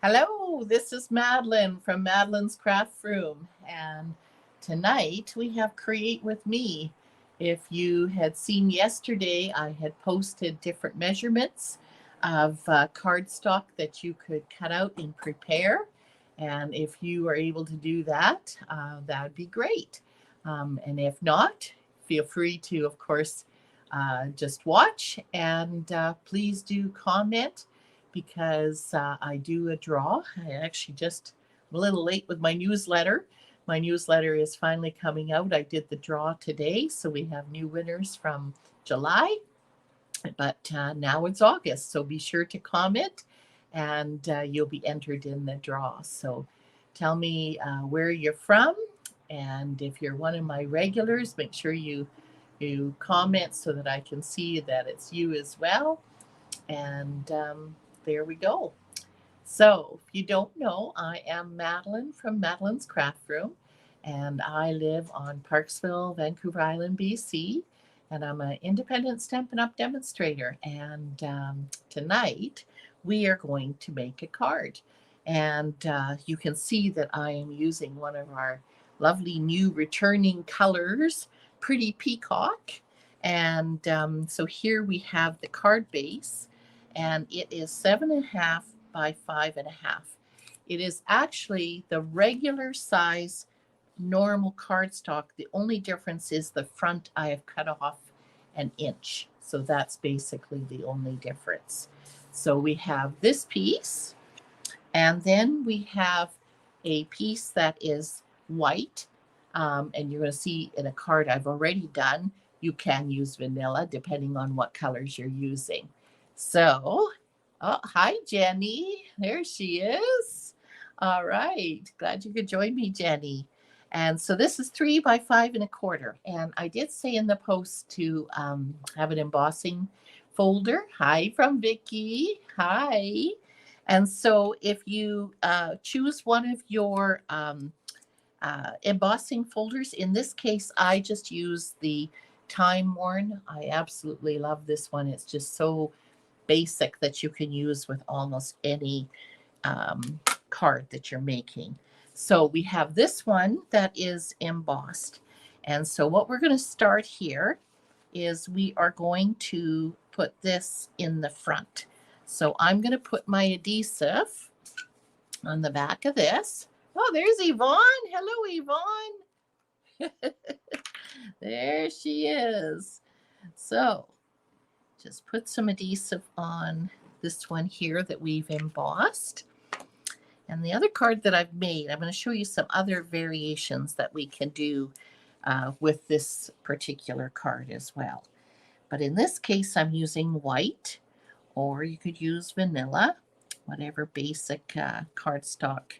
Hello, this is Madeline from Madeline's Craft Room, and tonight we have Create with Me. If you had seen yesterday, I had posted different measurements of cardstock that you could cut out and prepare. And if you are able to do that, that would be great. And if not, feel free to, of course, just watch and please do comment because I do a draw. I actually just I'm a little late with my newsletter. My newsletter is finally coming out. I did the draw today, so we have new winners from July, but now it's August. So be sure to comment and you'll be entered in the draw. So tell me where you're from. And if you're one of my regulars, make sure you comment so that I can see that it's you as well. And there we go. So, if you don't know, I am Madeline from Madeline's Craft Room, and I live on Parksville, Vancouver Island, BC. And I'm an independent Stampin' Up! Demonstrator. And tonight we are going to make a card. And you can see that I am using one of our lovely new returning colors, Pretty Peacock. And so here we have the card base, and it is 7.5 by 5.5. It is actually the regular size normal cardstock. The only difference is the front I have cut off an inch. So that's basically the only difference. So we have this piece, and then we have a piece that is white. And you're going to see in a card I've already done, you can use vanilla depending on what colors you're using. So, oh, hi, Jenny. There she is. All right. Glad you could join me, Jenny. And so this is 3 by 5.25. And I did say in the post to have an embossing folder. Hi from Vicky. Hi. And so if you choose one of your embossing folders, in this case, I just use the Time Worn. I absolutely love this one. It's just so basic that you can use with almost any card that you're making. So we have this one that is embossed. And so what we're going to start here is we are going to put this in the front. So I'm going to put my adhesive on the back of this. Oh, there's Yvonne. Hello, Yvonne. There she is. So just put some adhesive on this one here that we've embossed. And the other card that I've made, I'm going to show you some other variations that we can do with this particular card as well. But in this case, I'm using white, or you could use vanilla, whatever basic cardstock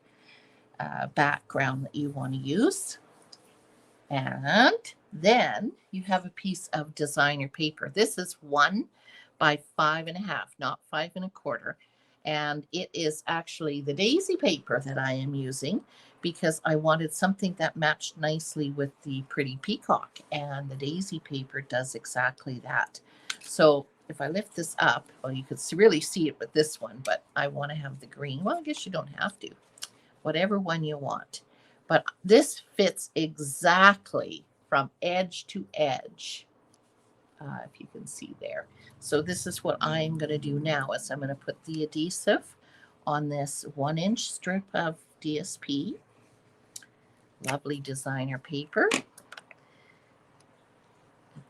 background that you want to use. And then you have a piece of designer paper. This is 1 by 5.5, not 5.25. And it is actually the daisy paper that I am using because I wanted something that matched nicely with the Pretty Peacock. And the daisy paper does exactly that. So if I lift this up, well, you could really see it with this one, but I want to have the green. Well, I guess you don't have to. Whatever one you want. But this fits exactly from edge to edge, if you can see there. So this is what I'm going to do now is I'm going to put the adhesive on this 1-inch strip of DSP. Lovely designer paper.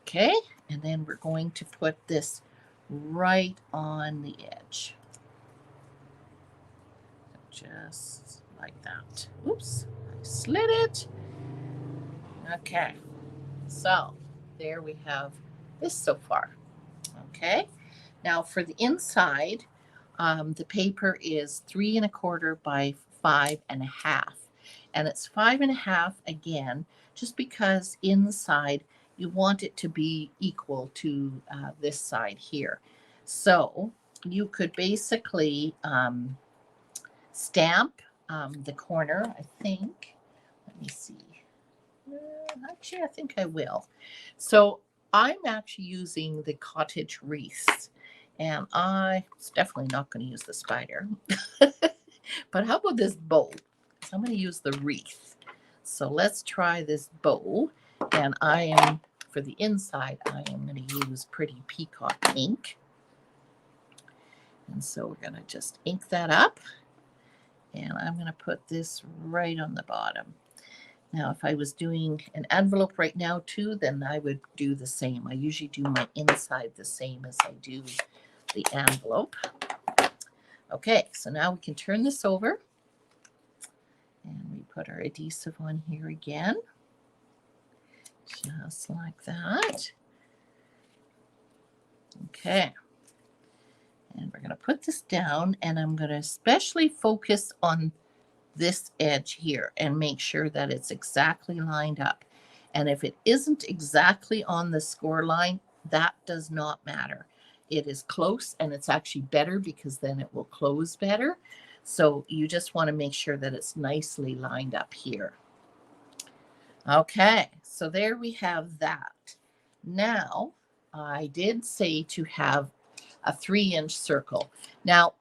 Okay, and then we're going to put this right on the edge. Just like that. Oops, I slid it. Okay, so there we have this so far. Okay, now for the inside, the paper is 3.25 by 5.5, and it's 5.5 again, just because inside you want it to be equal to this side here. So you could basically stamp the corner, I think. Let me see. Actually, I think I will. So I'm actually using the cottage wreaths, and I was definitely not going to use the spider. But how about this bow? So I'm going to use the wreath. So let's try this bow. And for the inside, I am going to use Pretty Peacock ink. And so we're going to just ink that up. And I'm going to put this right on the bottom. Now, if I was doing an envelope right now too, then I would do the same. I usually do my inside the same as I do the envelope. Okay, so now we can turn this over. And we put our adhesive on here again. Just like that. Okay. And we're going to put this down, and I'm going to especially focus on this edge here and make sure that it's exactly lined up. And if it isn't exactly on the score line, that does not matter. It is close, and it's actually better because then it will close better. So you just want to make sure that it's nicely lined up here. Okay, so there we have that. Now, I did say to have a 3-inch circle. Now,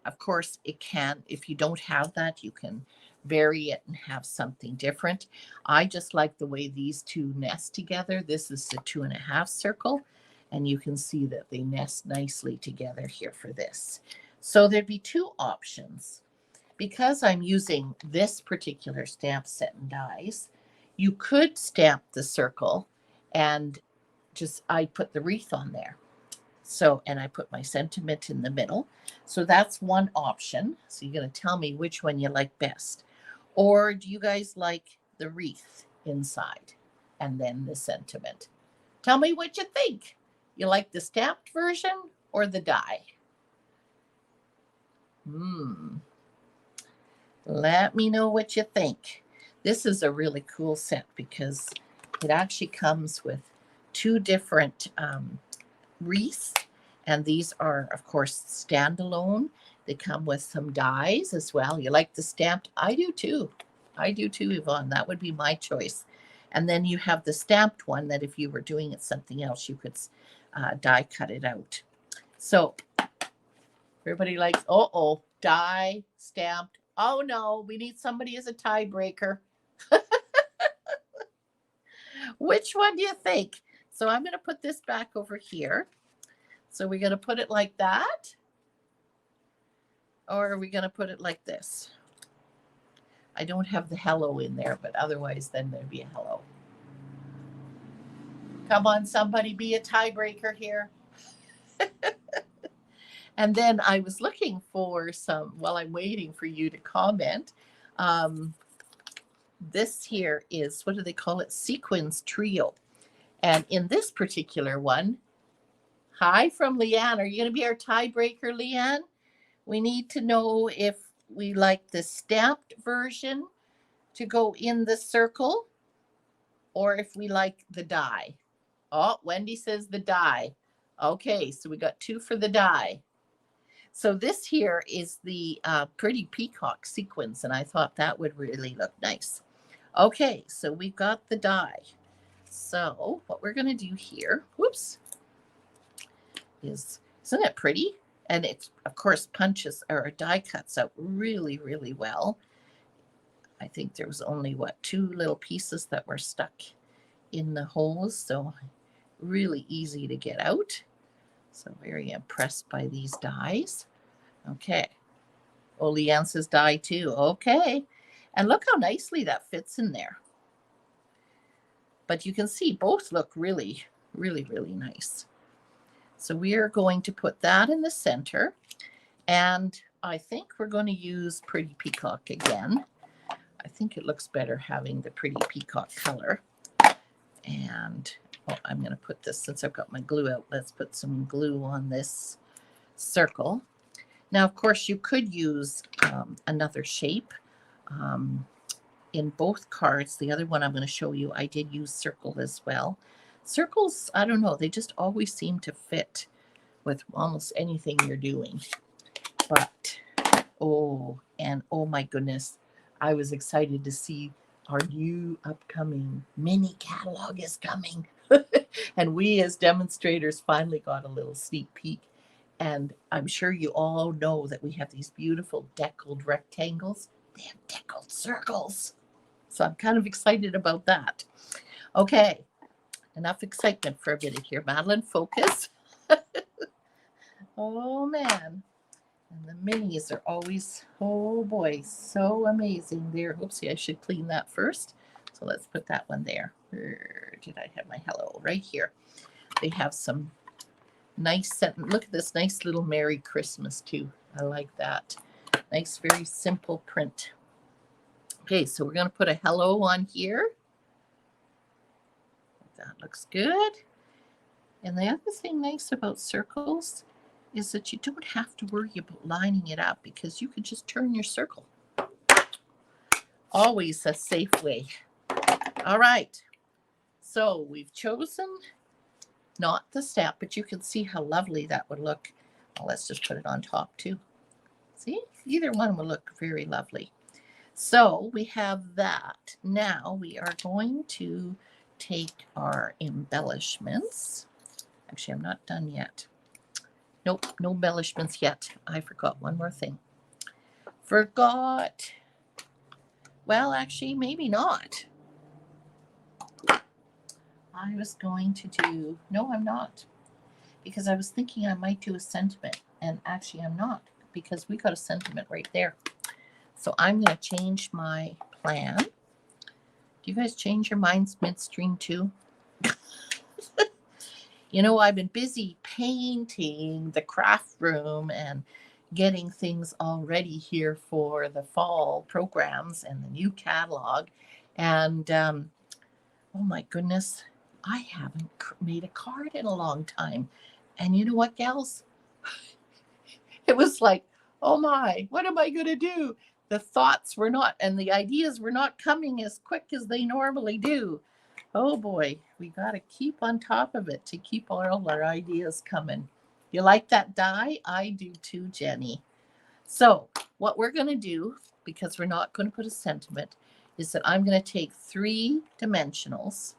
of course, it can, if you don't have that, you can vary it and have something different. I just like the way these two nest together. This is the 2.5 circle, and you can see that they nest nicely together here for this. So there'd be 2 options. Because I'm using this particular stamp set and dies, you could stamp the circle and I put the wreath on there. So, and I put my sentiment in the middle. So that's one option. So you're going to tell me which one you like best. Or do you guys like the wreath inside and then the sentiment? Tell me what you think. You like the stamped version or the die? Let me know what you think. This is a really cool set because it actually comes with 2 different wreaths, and these are, of course, standalone. They come with some dies as well. You like the stamped? I do too. I do too, Yvonne. That would be my choice. And then you have the stamped one that if you were doing it something else, you could die cut it out. So everybody likes, die, stamped. Oh no, we need somebody as a tiebreaker. Which one do you think? So I'm going to put this back over here. So we're going to put it like that? Or are we going to put it like this? I don't have the hello in there, but otherwise then there'd be a hello. Come on, somebody be a tiebreaker here. And then I was looking for some, while I'm waiting for you to comment, this here is, what do they call it? Sequins Trio. And in this particular one, hi from Leanne. Are you going to be our tiebreaker, Leanne? We need to know if we like the stamped version to go in the circle or if we like the die. Oh, Wendy says the die. Okay, so we got 2 for the die. So this here is the Pretty Peacock sequins, and I thought that would really look nice. Okay, so we've got the die. So what we're going to do here, whoops, isn't it pretty? And it, of course, punches or die cuts out really, really well. I think there was only, 2 little pieces that were stuck in the holes, so really easy to get out. So very impressed by these dies. Okay. Oh, Leanne says die too. Okay. And look how nicely that fits in there. But you can see both look really, really, really nice. So we are going to put that in the center. And I think we're going to use Pretty Peacock again. I think it looks better having the Pretty Peacock color. And I'm going to put this, since I've got my glue out, let's put some glue on this circle. Now, of course, you could use another shape. In both cards, the other one I'm going to show you, I did use circle as well. Circles, I don't know, they just always seem to fit with almost anything you're doing. But, oh my goodness, I was excited to see our new upcoming mini catalog is coming. And we as demonstrators finally got a little sneak peek. And I'm sure you all know that we have these beautiful deckled rectangles. They have deckled circles. So I'm kind of excited about that. Okay, enough excitement for a minute here. Madeline, focus. Oh, man. And the minis are always, oh boy, so amazing. There, oopsie, I should clean that first. So let's put that one there. Where did I have my hello? Right here. They have some nice sentence. Look at this nice little Merry Christmas too. I like that. Nice, very simple print. Okay, so we're going to put a hello on here. That looks good. And the other thing nice about circles is that you don't have to worry about lining it up because you can just turn your circle. Always a safe way. All right. So we've chosen not the stamp, but you can see how lovely that would look. Well, let's just put it on top too. See, either one will look very lovely. So we have that. Now we are going to take our embellishments. Actually, I'm not done yet. Nope, no embellishments yet. I forgot one more thing. Forgot. Well, actually, maybe not. I was going to do, no, I'm not. Because I was thinking I might do a sentiment. And actually, I'm not. Because we got a sentiment right there. So I'm going to change my plan. Do you guys change your minds midstream too? You know, I've been busy painting the craft room and getting things all ready here for the fall programs and the new catalog. And oh my goodness, I haven't made a card in a long time. And you know what, gals? It was like, oh my, what am I going to do? The thoughts were not, and the ideas were not coming as quick as they normally do. Oh boy, we got to keep on top of it to keep all our ideas coming. You like that die? I do too, Jenny. So what we're going to do, because we're not going to put a sentiment, is that I'm going to take 3 dimensionals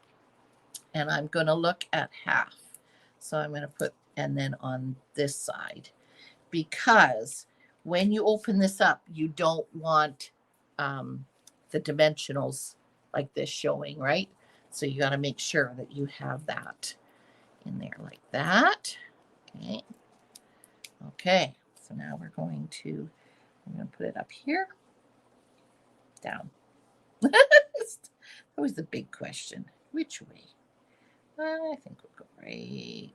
and I'm going to look at half. So I'm going to put, and then on this side, because when you open this up, you don't want the dimensionals like this showing, right? So you got to make sure that you have that in there like that. Okay. Okay. So now we're going to put it up here, down. That was the big question. Which way? I think we'll go right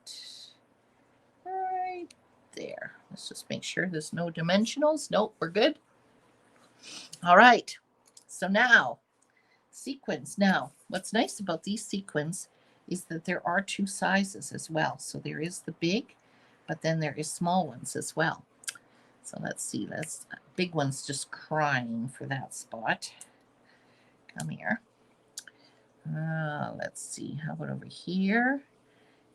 there. Let's just make sure there's no dimensionals. Nope, we're good. All right. So now, sequins. Now, what's nice about these sequins is that there are 2 sizes as well. So there is the big, but then there is small ones as well. So let's see. Big one's just crying for that spot. Come here. Let's see. How about over here?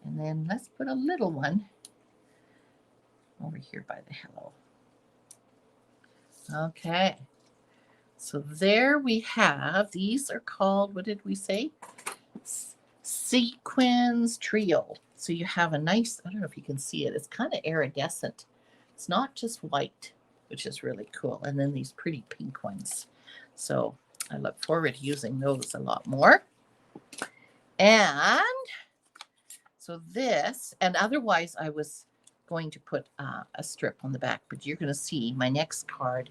And then let's put a little one over here by the hello. Okay. So there we have, these are called, what did we say? Sequins Trio. So you have a nice, I don't know if you can see it, it's kind of iridescent. It's not just white, which is really cool. And then these pretty pink ones. So I look forward to using those a lot more. And so this, and otherwise I was going to put a strip on the back, but you're going to see my next card.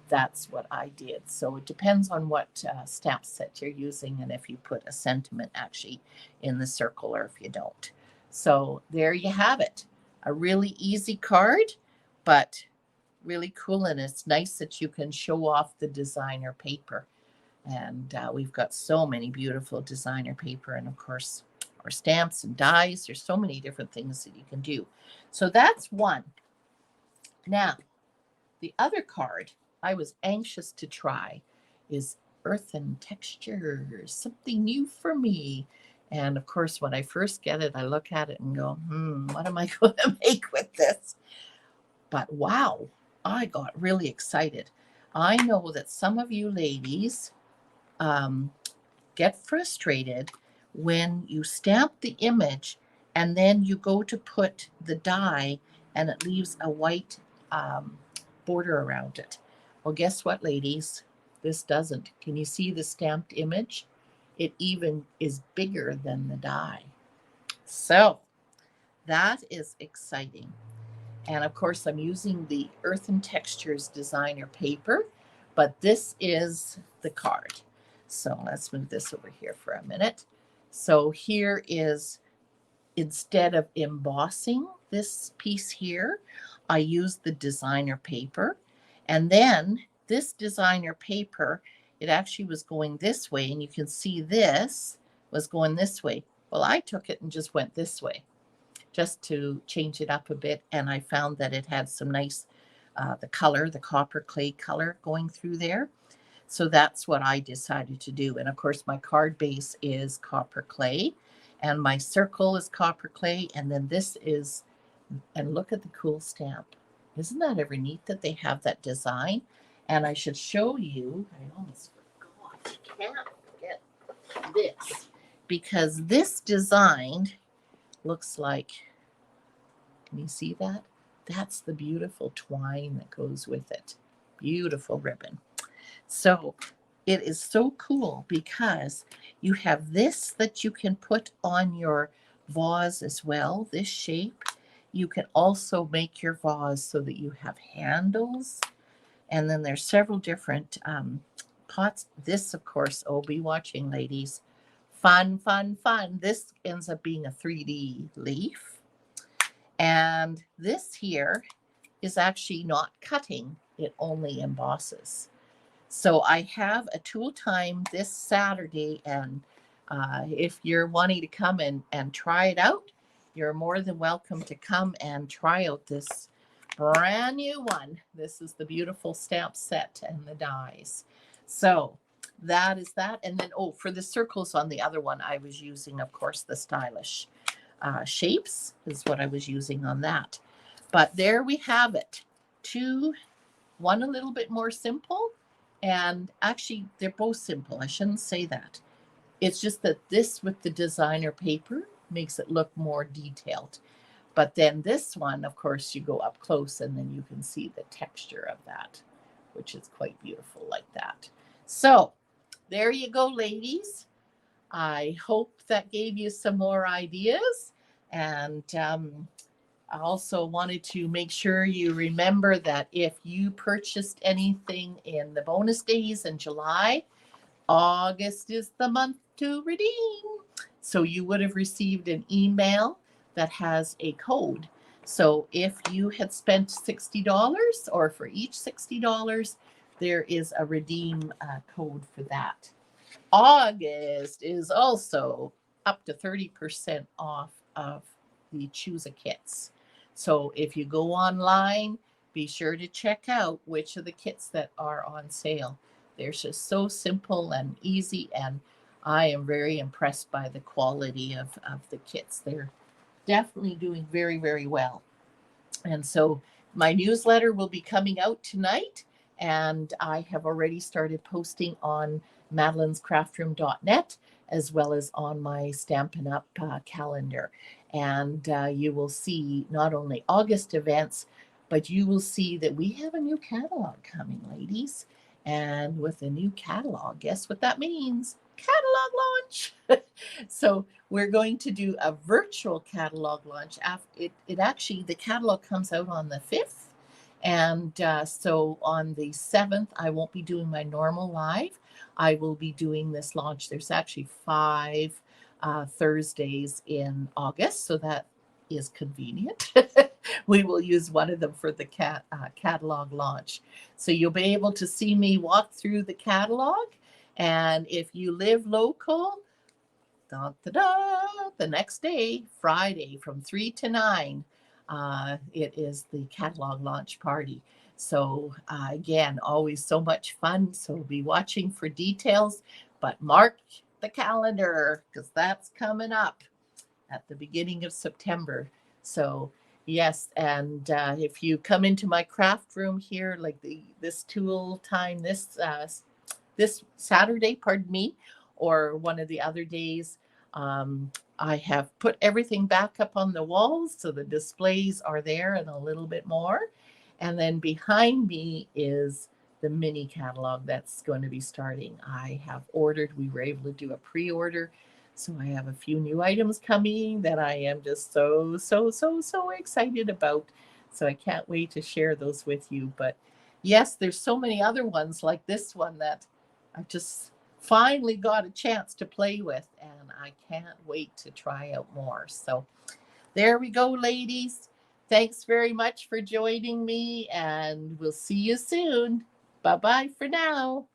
That's what I did. So it depends on what stamp set you're using and if you put a sentiment actually in the circle or if you don't. So there you have it. A really easy card, but really cool. And it's nice that you can show off the designer paper. And we've got so many beautiful designer paper and of course our stamps and dies. There's so many different things that you can do. So that's one. Now, the other card I was anxious to try is Earthen Textures, something new for me. And of course, when I first get it, I look at it and go, what am I going to make with this? But wow, I got really excited. I know that some of you ladies get frustrated when you stamp the image and then you go to put the die and it leaves a white border around it. Well, guess what, ladies? This doesn't. Can you see the stamped image? It even is bigger than the die. So that is exciting. And of course, I'm using the Earth and Textures designer paper, but this is the card. So let's move this over here for a minute. So here is, instead of embossing this piece here, I used the designer paper. And then this designer paper, it actually was going this way, and you can see this was going this way. Well, I took it and just went this way, just to change it up a bit. And I found that it had some nice, the color, the copper clay color going through there. So that's what I decided to do. And of course, my card base is copper clay, and my circle is copper clay. And then this is, and look at the cool stamp. Isn't that ever neat that they have that design? And I should show you, I almost forgot, I can't forget this, because this design looks like, can you see that? That's the beautiful twine that goes with it. Beautiful ribbon. So it is so cool because you have this that you can put on your vase as well, this shape. You can also make your vase so that you have handles. And then there's several different pots. This, of course, oh, be watching, ladies. Fun, fun, fun. This ends up being a 3D leaf. And this here is actually not cutting. It only embosses. So I have a tool time this Saturday, and if you're wanting to come and try it out, you're more than welcome to come and try out this brand new one. This is the beautiful stamp set and the dies. So that is that. And then, oh, for the circles on the other one, I was using, of course, the stylish shapes is what I was using on that. But there we have it. One a little bit more simple, and actually they're both simple. I shouldn't say that. It's just that this with the designer paper makes it look more detailed. But then this one, of course, you go up close and then you can see the texture of that, which is quite beautiful like that. So there you go, ladies. I hope that gave you some more ideas. And I also wanted to make sure you remember that if you purchased anything in the bonus days in July, August is the month to redeem. So you would have received an email that has a code. So if you had spent $60, or for each $60, there is a redeem code for that. August is also up to 30% off of the Choose a Kits. So if you go online, be sure to check out which of the kits that are on sale. They're just so simple and easy, and I am very impressed by the quality of the kits. They're definitely doing very, very well. And so my newsletter will be coming out tonight, and I have already started posting on madelinescraftroom.net as well as on my Stampin' Up! Calendar. And you will see not only August events, but you will see that we have a new catalog coming, ladies. And with a new catalog, guess what that means? Catalog launch. So we're going to do a virtual catalog launch. It actually, the catalog comes out on the 5th. And so on the 7th, I won't be doing my normal live. I will be doing this launch. There's actually 5 Thursdays in August, so that is convenient. We will use one of them for the catalog launch. So you'll be able to see me walk through the catalog. And if you live local, the next day, Friday, from 3 to 9, it is the catalog launch party. So again, always so much fun. So be watching for details, but mark the calendar because that's coming up at the beginning of September. So yes, and if you come into my craft room here, like this tool time, this Saturday, pardon me, or one of the other days, I have put everything back up on the walls so the displays are there and a little bit more. And then behind me is the mini catalog that's going to be starting. I have ordered, we were able to do a pre-order. So I have a few new items coming that I am just so excited about. So I can't wait to share those with you. But yes, there's so many other ones like this one that I just finally got a chance to play with, and I can't wait to try out more. So there we go, ladies. Thanks very much for joining me, and we'll see you soon. Bye bye for now.